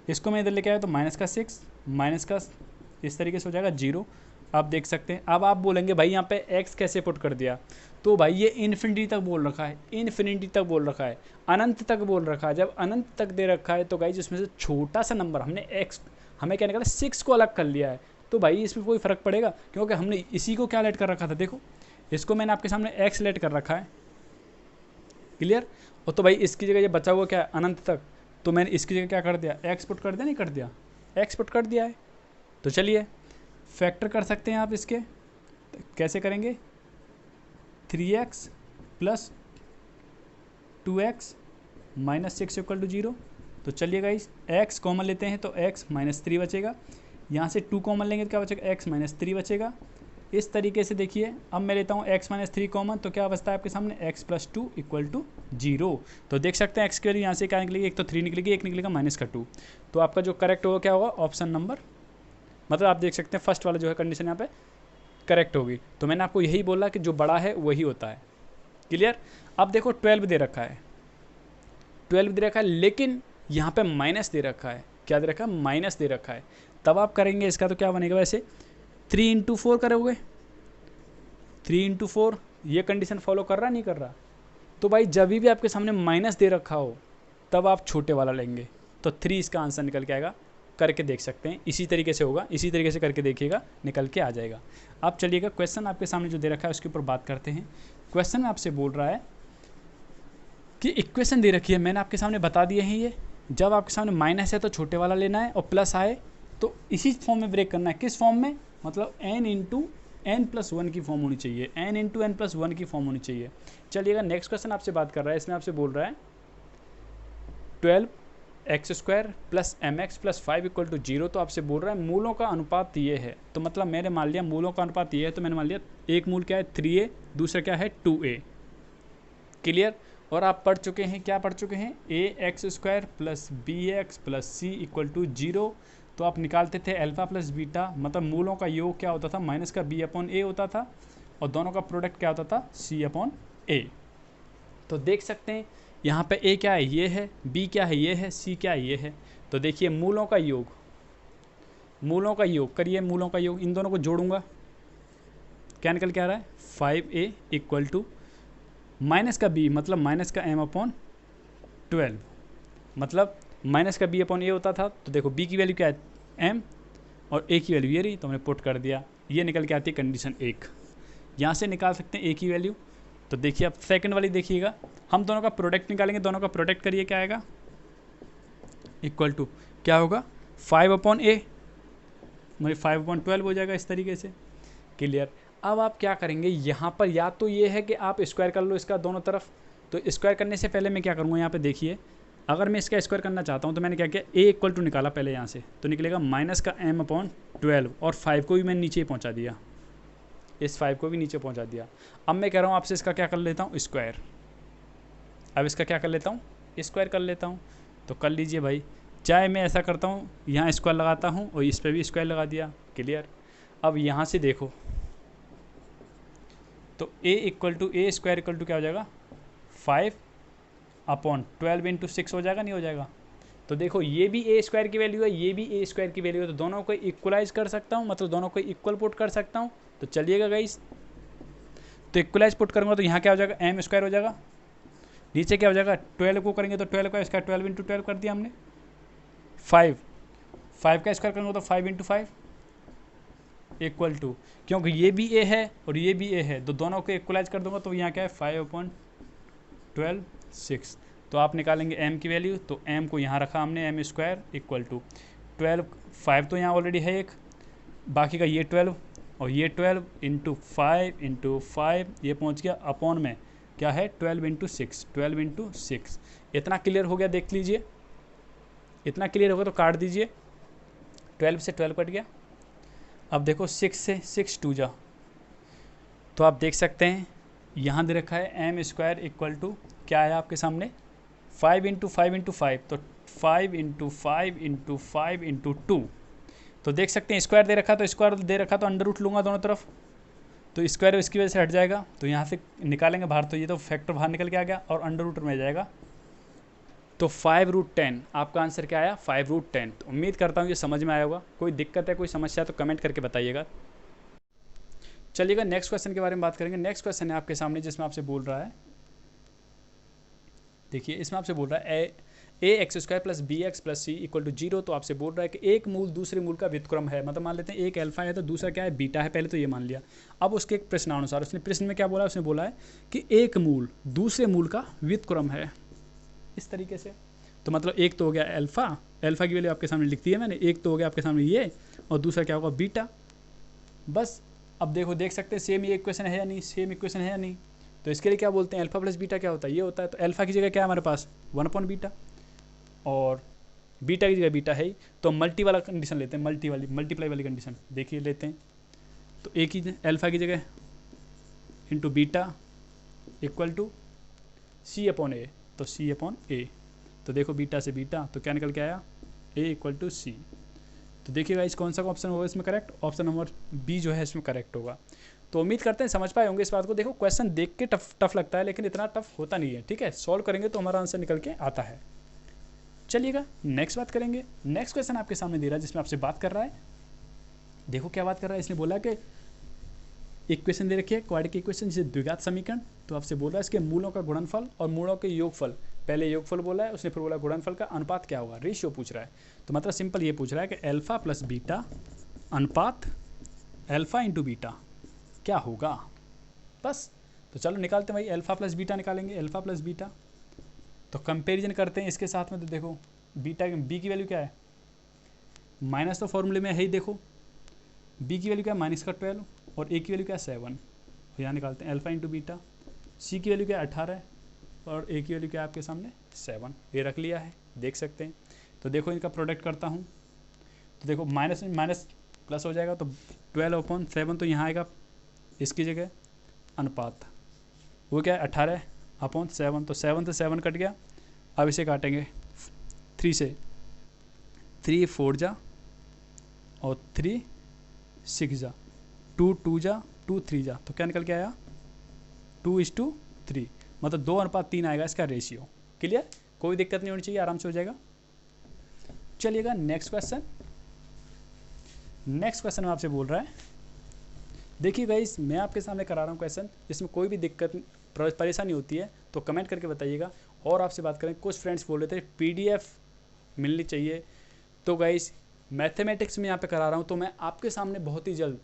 इसको मैं इधर लेके आया तो माइनस का 6 माइनस का इस तरीके से हो जाएगा 0। आप देख सकते हैं। अब आप बोलेंगे भाई यहाँ पे x कैसे पुट कर दिया, तो भाई ये इन्फिनिटी तक बोल रखा है, इन्फिनिटी तक बोल रखा है, अनंत तक बोल रखा है। जब अनंत तक दे रखा है तो गाइस इसमें से छोटा सा नंबर हमें क्या निकाला, 6 को अलग कर लिया है। तो भाई इसमें कोई फ़र्क पड़ेगा, क्योंकि हमने इसी को क्या लेट कर रखा था, देखो इसको मैंने आपके सामने x लेट कर रखा है। क्लियर। और तो भाई इसकी जगह ये बचा हुआ क्या है, अनंत तक, तो मैंने इसकी जगह क्या कर दिया, x पुट कर दिया, नहीं कर दिया, x पुट कर दिया है। तो चलिए फैक्टर कर सकते हैं आप इसके, कैसे करेंगे, 3x plus 2x minus 6 equal to 0। तो चलिए गाइस x कॉमन लेते हैं तो x माइनस 3 बचेगा, यहाँ से 2 कॉमन लेंगे तो क्या बचेगा, x माइनस 3 बचेगा। इस तरीके से देखिए अब मैं लेता हूँ x माइनस 3 कॉमन, तो क्या बचता है आपके सामने, x प्लस 2 इक्वल टू 0। तो देख सकते हैं x की वैल्यू यहाँ से क्या निकलेगी, एक तो 3 निकलेगी, एक निकलेगा माइनस का 2। तो आपका जो करेक्ट होगा क्या होगा, ऑप्शन नंबर, मतलब आप देख सकते हैं फर्स्ट वाला जो है कंडीशन यहाँ पे करेक्ट होगी। तो मैंने आपको यही बोला कि जो बड़ा है वही होता है। क्लियर। अब देखो 12 दे रखा है, 12 दे रखा है, लेकिन यहाँ पे माइनस दे रखा है। क्या दे रखा है, माइनस दे रखा है। तब आप करेंगे इसका तो क्या बनेगा, वैसे 3 इंटू 4 करोगे, 3 इंटू 4, ये कंडीशन फॉलो कर रहा नहीं कर रहा। तो भाई जब भी आपके सामने माइनस दे रखा हो तब आप छोटे वाला लेंगे, तो 3 इसका आंसर निकल के आएगा। करके देख सकते हैं, इसी तरीके से होगा, इसी तरीके से करके देखिएगा, निकल के आ जाएगा। अब चलिएगा क्वेश्चन आपके सामने जो दे रखा है उसके ऊपर बात करते हैं। क्वेश्चन में आपसे बोल रहा है कि इक्वेशन दे रखी है, मैंने आपके सामने बता दिए हैं। ये जब आपके सामने माइनस है तो छोटे वाला लेना है, और प्लस आए तो इसी फॉर्म में ब्रेक करना है। किस फॉर्म में, मतलब n इंटू एन प्लस 1 की फॉर्म होनी चाहिए, n इंटू एन प्लस 1 की फॉर्म होनी चाहिए। चलिएगा नेक्स्ट क्वेश्चन आपसे बात कर रहा है, इसमें आपसे बोल रहा है 12x² plus mx plus 5 equal to 0। तो आपसे बोल रहा है मूलों का अनुपात ये है। तो मतलब मैंने मान लिया मूलों का अनुपात ये है, तो मैंने मान लिया एक मूल क्या है 3a, दूसरा क्या है 2a। क्लियर। और आप पढ़ चुके हैं, क्या पढ़ चुके हैं, ax² plus bx plus c equal to 0। तो आप निकालते थे अल्फ़ा प्लस बीटा, मतलब मूलों का योग क्या होता था, माइनस का बी अपॉन ए होता था, और दोनों का प्रोडक्ट क्या होता था, सी अपॉन ए। तो देख सकते हैं यहाँ पे ए क्या है, ये है, बी क्या है, ये है, सी क्या है, ये है। तो देखिए मूलों का योग, मूलों का योग करिए, मूलों का योग, इन दोनों को जोड़ूंगा, क्या निकल के आ रहा है, 5a इक्वल टू माइनस का b, मतलब माइनस का m अपॉन 12, मतलब माइनस का b अपॉन ए होता था। तो देखो b की वैल्यू क्या है, m, और a की वैल्यू ये रही, तो हमने पुट कर दिया, ये निकल के आती है कंडीशन 1। यहाँ से निकाल सकते हैं a की वैल्यू। तो देखिए अब सेकंड वाली देखिएगा, हम दोनों का प्रोडक्ट निकालेंगे, दोनों का प्रोडक्ट करिए, क्या आएगा, इक्वल टू क्या होगा, 5 अपॉन ए, मतलब 5 अपॉन 12 हो जाएगा, इस तरीके से। क्लियर। अब आप क्या करेंगे, यहाँ पर या तो ये है कि आप स्क्वायर कर लो इसका दोनों तरफ। तो स्क्वायर करने से पहले मैं क्या करूँगा, यहाँ पे देखिए, अगर मैं इसका स्क्वायर करना चाहता हूँ तो मैंने क्या किया, ए इक्वल टू निकाला पहले यहाँ से, तो निकलेगा माइनस का m अपॉन 12, और 5 को भी मैंने नीचे ही पहुँचा दिया, इस 5 को भी नीचे पहुँचा दिया। अब मैं कह रहा हूँ आपसे इसका क्या कर लेता हूँ, स्क्वायर। अब इसका क्या कर लेता हूँ, स्क्वायर कर लेता हूँ। तो कर लीजिए भाई, चाहे मैं ऐसा करता हूँ, यहाँ स्क्वायर लगाता हूँ और इस पर भी स्क्वायर लगा दिया। क्लियर। अब यहाँ से देखो, तो a equal to a square equal to क्या हो जाएगा, 5 अपॉन 12 इंटू 6 हो जाएगा, नहीं हो जाएगा। तो देखो ये भी ए स्क्वायर की वैल्यू है, ये भी ए स्क्वायर की वैल्यू है, तो दोनों को इक्वलाइज कर सकता हूँ, मतलब दोनों को इक्वल पुट कर सकता हूँ। तो चलिएगा गाइस, तो इक्वलाइज पुट करूँगा तो यहाँ क्या हो जाएगा, एम स्क्वायर हो जाएगा, नीचे क्या हो जाएगा, 12 को करेंगे तो 12 का स्क्वायर, 12 इंटू 12 कर दिया हमने, 5 का स्क्वायर करेंगे तो 5 इंटू 5 इक्वल टू, क्योंकि ये भी ए है और ये भी ए है, तो दोनों को इक्वलाइज कर दूंगा तो यहाँ क्या है, 5 अपॉन 12 6। तो आप निकालेंगे m की वैल्यू, तो m को यहाँ रखा हमने, m स्क्वायर इक्वल टू 12, 5 तो यहाँ ऑलरेडी है एक, बाकी का ये 12 और ये 12 इंटू 5 ये पहुँच गया अपॉन में क्या है, 12 इंटू 6, 12 इंटू 6। इतना क्लियर हो गया, देख लीजिए, इतना क्लियर होगा तो काट दीजिए, 12 से 12 कट गया। अब देखो 6 से 6 2 जा, तो आप देख सकते हैं यहाँ दे रखा है एम स्क्वायर इक्वल टू क्या है आपके सामने, 5 इंटू 5 इंटू 5, तो 5 इंटू 5 इंटू 5 इंटू 2। तो देख सकते हैं स्क्वायर दे रखा, तो स्क्वायर दे रखा तो अंडर रूट लूँगा दोनों तरफ, तो स्क्वायर इसकी वजह से हट जाएगा, तो यहाँ से निकालेंगे बाहर, तो ये तो फैक्टर बाहर निकल के आ गया और अंडर रूट में जाएगा। तो 5√10 आपका आंसर क्या आया, 5√10। तो उम्मीद करता हूँ ये समझ में आया होगा। कोई दिक्कत है, कोई समस्या तो कमेंट करके बताइएगा। चलिएगा नेक्स्ट क्वेश्चन के बारे में बात करेंगे। नेक्स्ट क्वेश्चन है आपके सामने, जिसमें आपसे बोल रहा है, देखिए इसमें आपसे बोल रहा है A X square plus B x plus C equal to 0। तो आपसे बोल रहा है कि एक मूल दूसरे मूल का व्युत्क्रम है, मतलब मान लेते हैं एक अल्फा है तो दूसरा क्या है, बीटा है, पहले तो ये मान लिया। अब उसके एक प्रश्नानुसार, उसने प्रश्न में क्या बोला, उसने बोला है कि एक मूल दूसरे मूल का व्युत्क्रम है, इस तरीके से। तो मतलब एक तो हो गया अल्फा, अल्फा की वैल्यू आपके सामने लिख दी है मैंने, एक तो हो गया आपके सामने ये, और दूसरा क्या होगा, बीटा। बस अब देखो, देख सकते हैं सेम ये इक्वेशन है या नहीं, सेम इक्वेशन है या नहीं। तो इसके लिए क्या बोलते हैं, अल्फा प्लस बीटा क्या होता है, ये होता है। तो अल्फा की जगह क्या है हमारे पास, 1 अपॉन बीटा, और बीटा की जगह बीटा है ही। तो मल्टी वाला कंडीशन लेते हैं, मल्टीप्लाई वाली कंडीशन देखिए लेते हैं। तो एक ही अल्फा की जगह into beta equal to C upon A, तो सी अपॉन ए। तो देखो बीटा से बीटा, तो क्या निकल के आया, ए इक्वल टू सी। तो देखिएगा इस कौन सा ऑप्शन होगा इसमें करेक्ट, ऑप्शन नंबर बी जो है इसमें करेक्ट होगा। तो उम्मीद करते हैं समझ पाए होंगे इस बात को। देखो क्वेश्चन देख के टफ लगता है, लेकिन इतना टफ होता नहीं है, ठीक है। सॉल्व करेंगे तो हमारा आंसर निकल के आता है। चलिएगा नेक्स्ट बात करेंगे। नेक्स्ट क्वेश्चन आपके सामने दे रहा है, जिसमें आपसे बात कर रहा है, देखो क्या बात कर रहा है। इसने बोला कि इक्वेशन दे रखी है, क्वाड्रेटिक इक्वेशन जिसे द्विघात समीकरण। तो आपसे बोल रहा है इसके मूलों का गुणनफल और मूलों के योगफल, पहले योगफल बोला है उसने, फिर बोला गुणनफल का अनुपात क्या होगा, रेशियो पूछ रहा है। तो मतलब सिंपल ये पूछ रहा है कि अल्फा प्लस बीटा अनुपात अल्फा इंटू बीटा क्या होगा, बस। तो चलो निकालते हैं भाई, अल्फा प्लस बीटा निकालेंगे, अल्फा प्लस बीटा। तो कंपेरिजन करते हैं इसके साथ में। तो देखो बीटा बी की वैल्यू क्या है, माइनस तो फॉर्मूले में है ही, देखो बी की वैल्यू क्या है, माइनस का 12, और ए की वैल्यू क्या है 7। तो यहाँ निकालते हैं अल्फा इंटू बीटा। सी की वैल्यू क्या है 18 है, और ए की वैल्यू क्या है आपके सामने 7, ये रख लिया है, देख सकते हैं। तो देखो इनका प्रोडक्ट करता हूँ, तो देखो माइनस माइनस प्लस हो जाएगा, तो 12/7 तो यहाँ आएगा इसकी जगह, अनुपात वो क्या है 18/7, तो 7 से 7 कट गया। अब इसे काटेंगे 3 से, 3 4 जा और 3 6 जा, 2 2 जा, 2 3 जा, तो क्या निकल के आया 2:3, मतलब 2:3 आएगा इसका रेशियो। क्लियर, कोई दिक्कत नहीं होनी चाहिए, आराम से हो जाएगा। चलिएगा नेक्स्ट क्वेश्चन। नेक्स्ट क्वेश्चन में आपसे बोल रहा है, देखिए गाइस मैं आपके सामने करा रहा हूँ क्वेश्चन, जिसमें कोई भी दिक्कत परेशानी होती है तो कमेंट करके बताइएगा। और आपसे बात करें, कुछ फ्रेंड्स बोल रहे थे PDF मिलनी चाहिए, तो गाइस मैथमेटिक्स में यहाँ पे करा रहा हूँ, तो मैं आपके सामने बहुत ही जल्द,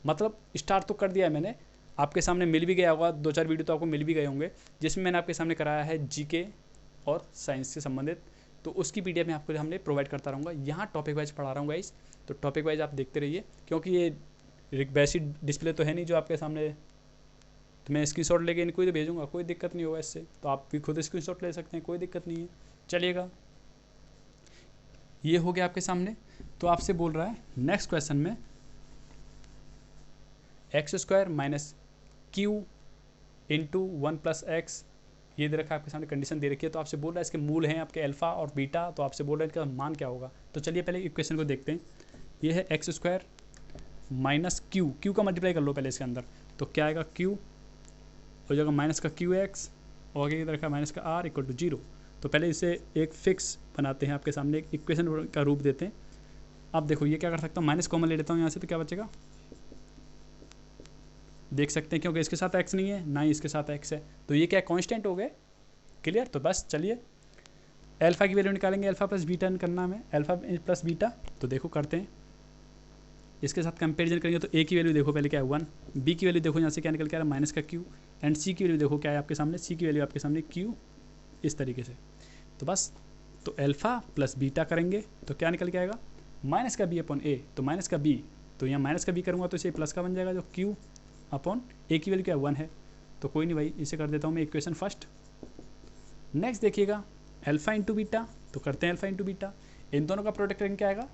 मतलब स्टार्ट तो कर दिया है मैंने, आपके सामने मिल भी गया होगा, 2-4 वीडियो तो आपको मिल भी गए होंगे, जिसमें मैंने आपके सामने कराया है GK और साइंस से संबंधित, तो उसकी PDF मैं आपको हमने प्रोवाइड करता रहूँगा। यहाँ टॉपिक वाइज पढ़ा रहा हूँ गाइस, तो टॉपिक वाइज आप देखते रहिए, क्योंकि ये वैसी डिस्प्ले तो है नहीं जो आपके सामने, तो मैं स्क्रीनशॉट लेके इनको ही तो भेजूँगा, कोई दिक्कत नहीं होगा इससे, तो आप भी खुद स्क्रीनशॉट ले सकते हैं, कोई दिक्कत नहीं है। चलिएगा, ये हो गया आपके सामने। तो आपसे बोल रहा है नेक्स्ट क्वेश्चन में x² - q इंटू 1 + x, ये दे रखा है आपके सामने, कंडीशन दे रखी है। तो आपसे बोल रहा है इसके मूल हैं आपके अल्फा और बीटा, तो आपसे बोल रहा है इनका मान क्या होगा। तो चलिए पहले इक्वेशन को देखते हैं। ये है x² - q का मल्टीप्लाई कर लो पहले इसके अंदर, तो क्या आएगा q हो जाएगा माइनस का qx, और आगे रखा माइनस का r = 0। तो पहले इसे एक फिक्स बनाते हैं, आपके सामने एक इक्वेशन का रूप देते हैं। अब देखो ये क्या कर सकता हूँ, माइनस कॉमन ले लेता हूँ यहाँ से, तो क्या बचेगा, देख सकते हैं, क्योंकि इसके साथ x नहीं है ना ही इसके साथ x है, तो ये क्या कांस्टेंट हो गए। क्लियर, तो बस चलिए अल्फा की वैल्यू निकालेंगे, अल्फा प्लस बीटा करना हमें, अल्फा प्लस बीटा, तो देखो करते हैं, इसके साथ कंपेरिजन करेंगे। तो a की वैल्यू देखो पहले क्या है 1, b की वैल्यू देखो यहाँ से क्या निकल के आ रहा है माइनस का q, एंड c की वैल्यू देखो क्या है आपके सामने, c की वैल्यू आपके सामने q, इस तरीके से। तो बस, तो अल्फा प्लस बीटा करेंगे तो क्या निकल के आएगा माइनस का b/a, तो माइनस का b, तो यहाँ माइनस का b करूँगा तो इसे प्लस का बन जाएगा, जो q/a की वैल्यू क्या 1 है, तो कोई नहीं भाई, इसे कर देता हूँ मैं इक्वेशन फर्स्ट। नेक्स्ट देखिएगा अल्फा इंटू बीटा, तो करते हैं अल्फा इंटू बीटा, इन दोनों का प्रोडक्ट करेंगे क्या आएगा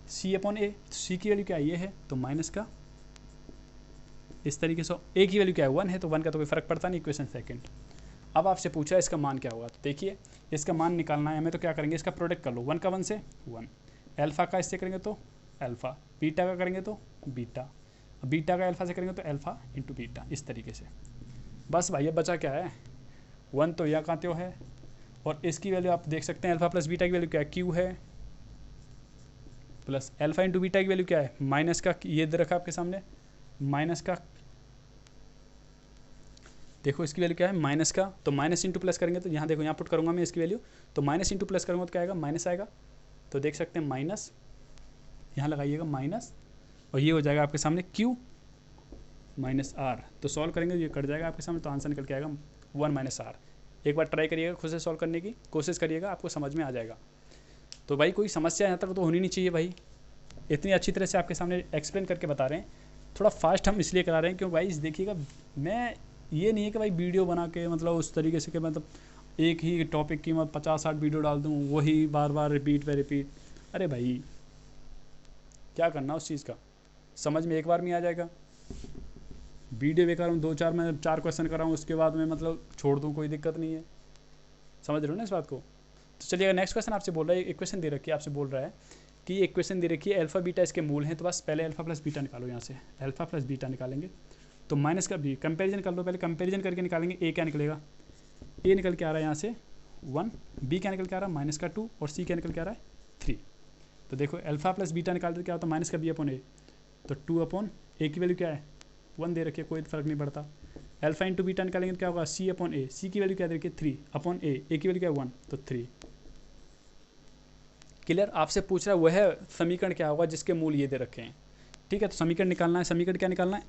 c/a, c की वैल्यू क्या ये है, तो माइनस का, इस तरीके से a की वैल्यू क्या है 1 है, तो 1 का तो कोई फर्क पड़ता नहीं, इक्वेशन सेकंड। अब आपसे पूछा है इसका मान क्या होगा, तो देखिए इसका मान निकालना है हमें, तो क्या करेंगे इसका प्रोडक्ट कर लो, 1 का 1 से 1, अल्फा का इससे करेंगे तो अल्फा, बीटा का करेंगे तो बीटा, बीटा का अल्फा से करेंगे तो अल्फा इंटू बीटा, इस तरीके से। बस भाई अब बचा क्या है 1, तो यहाँ का है, और इसकी वैल्यू आप देख सकते हैं अल्फा प्लस बीटा की वैल्यू क्या है q है, प्लस अल्फा इंटू बीटा की वैल्यू क्या है माइनस का, ये दे रखा आपके सामने माइनस का, देखो इसकी वैल्यू क्या है माइनस का, तो माइनस इंटू प्लस करेंगे, तो यहाँ देखो यहाँ पुट करूँगा मैं इसकी वैल्यू, तो माइनस इंटू प्लस करूँगा तो क्या आएगा माइनस आएगा, तो देख सकते हैं माइनस, यहाँ लगाइएगा माइनस, और ये हो जाएगा आपके सामने q - r, तो सॉल्व करेंगे ये कट जाएगा आपके सामने, तो आंसर निकल के आएगा 1 - r। एक बार ट्राई करिएगा, खुद से सॉल्व करने की कोशिश करिएगा, आपको समझ में आ जाएगा। तो भाई कोई समस्या यहाँ तक तो होनी नहीं चाहिए भाई, इतनी अच्छी तरह से आपके सामने एक्सप्लेन करके बता रहे हैं। थोड़ा फास्ट हम इसलिए करा रहे हैं क्योंकि भाई देखिएगा, मैं ये नहीं है कि भाई वीडियो बना के मतलब उस तरीके से कि मतलब एक ही टॉपिक की मैं 50-60 वीडियो डाल दूँ, वही बार बार रिपीट पे रिपीट, अरे भाई क्या करना उस चीज़ का, समझ में एक बार में आ जाएगा। वीडियो बेकार हूँ, 2-4 मैं 4 क्वेश्चन कर रहा हूँ, उसके बाद में मतलब छोड़ दूँ, कोई दिक्कत नहीं है, समझ रहे हो ना इस बात को। तो चलिए नेक्स्ट क्वेश्चन आपसे बोल रहा है, इक्वेशन दे रखी है, आपसे बोल रहा है कि ये इक्वेशन दे रखी है अल्फा बीटा इसके मूल हैं, तो बस पहले अल्फा प्लस बीटा निकालो, यहाँ से अल्फा प्लस बीटा निकालेंगे, तो माइनस का b, कंपेरिजन कर लो पहले, कंपेरिजन करके निकालेंगे a क्या निकलेगा, a निकल के आ रहा है यहाँ से 1, b क्या निकल के आ रहा है माइनस का 2, और c क्या निकल के आ रहा है 3। तो देखो अल्फा प्लस बीटा निकालते तो क्या होता है माइनस का b/a, तो 2/a की वैल्यू क्या है 1 दे रखी है, कोई फर्क नहीं पड़ता। अल्फा इंटू बीटा निकालेंगे तो क्या होगा c/a, c की वैल्यू क्या दे रखी है 3/a, की वैल्यू क्या है 1, तो 3। क्लियर, आपसे पूछ रहा है वह समीकरण क्या होगा जिसके मूल ये दे रखे हैं, ठीक है। तो समीकरण निकालना है, समीकरण क्या निकालना है,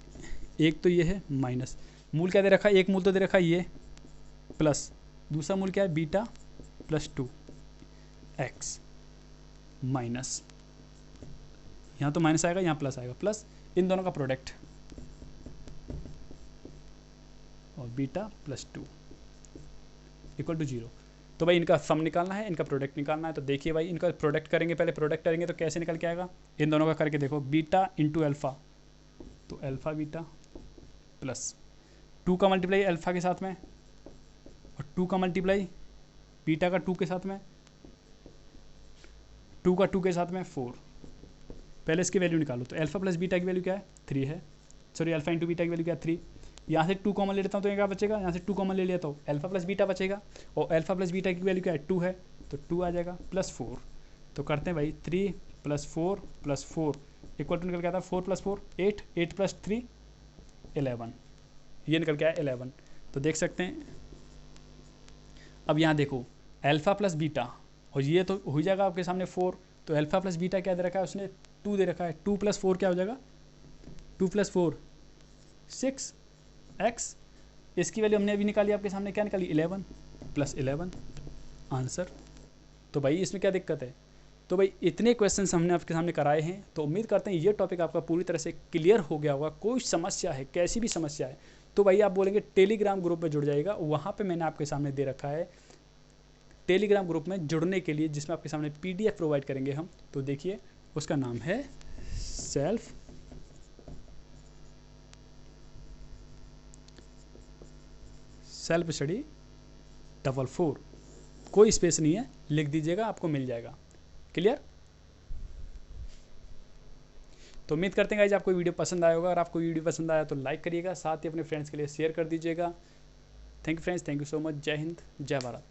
एक तो ये है माइनस, मूल क्या दे रखा है, एक मूल तो दे रखा है ये, प्लस दूसरा मूल क्या है बीटा प्लस 2x माइनस, यहाँ तो माइनस आएगा यहाँ प्लस आएगा, प्लस इन दोनों का प्रोडक्ट, और बीटा प्लस 2 = 0। तो भाई इनका सम निकालना है, इनका प्रोडक्ट निकालना है। तो देखिए भाई इनका प्रोडक्ट करेंगे, पहले प्रोडक्ट करेंगे तो कैसे निकल के आएगा, इन दोनों का करके देखो, बीटा इंटू अल्फा, तो अल्फा बीटा प्लस 2 का मल्टीप्लाई अल्फा के साथ में, और 2 का मल्टीप्लाई बीटा का 2 के साथ में, 2 का 2 के साथ में 4, पहले इसकी वैल्यू निकालो। तो अल्फा प्लस बीटा की वैल्यू क्या है, 3 है, सॉरी अल्फा इंटू बीटा की वैल्यू क्या है, 3। यहाँ से 2 कॉमन ले लेता हूँ तो ये क्या बचेगा, यहाँ से 2 कॉमन ले लेता हूँ, अल्फा प्लस बीटा बचेगा, और अल्फा प्लस बीटा की वैल्यू क्या है, 2 है, तो 2 आ जाएगा प्लस 4। तो करते हैं भाई 3 + 4 + 4 इक्वल टू निकल के आता है 4 + 4 8, 8 + 3 11, ये निकल के आया 11। तो देख सकते हैं अब यहाँ देखो अल्फा प्लस बीटा, और ये तो हो जाएगा आपके सामने 4, तो अल्फा प्लस बीटा क्या दे रखा है उसने, 2 दे रखा है, 2 + 4 क्या हो जाएगा, 2 + 4 6x, इसकी वैल्यू हमने अभी निकाली आपके सामने, क्या निकाली 11 + 11 आंसर। तो भाई इसमें क्या दिक्कत है। तो भाई इतने क्वेश्चंस हमने आपके सामने कराए हैं, तो उम्मीद करते हैं ये टॉपिक आपका पूरी तरह से क्लियर हो गया होगा। कोई समस्या है, कैसी भी समस्या है, तो भाई आप बोलेंगे टेलीग्राम ग्रुप में जुड़ जाइएगा, वहाँ पे मैंने आपके सामने दे रखा है टेलीग्राम ग्रुप में जुड़ने के लिए, जिसमें आपके सामने PDF प्रोवाइड करेंगे हम। तो देखिए उसका नाम है सेल्फ स्टडी 444, कोई स्पेस नहीं है, लिख दीजिएगा आपको मिल जाएगा। क्लियर। तो उम्मीद करते हैं गाइस आपको वीडियो पसंद आया होगा। अगर आपको वीडियो पसंद आया तो लाइक करिएगा, साथ ही अपने फ्रेंड्स के लिए शेयर कर दीजिएगा। Thank you friends, thank you so much. जय हिंद, जय भारत।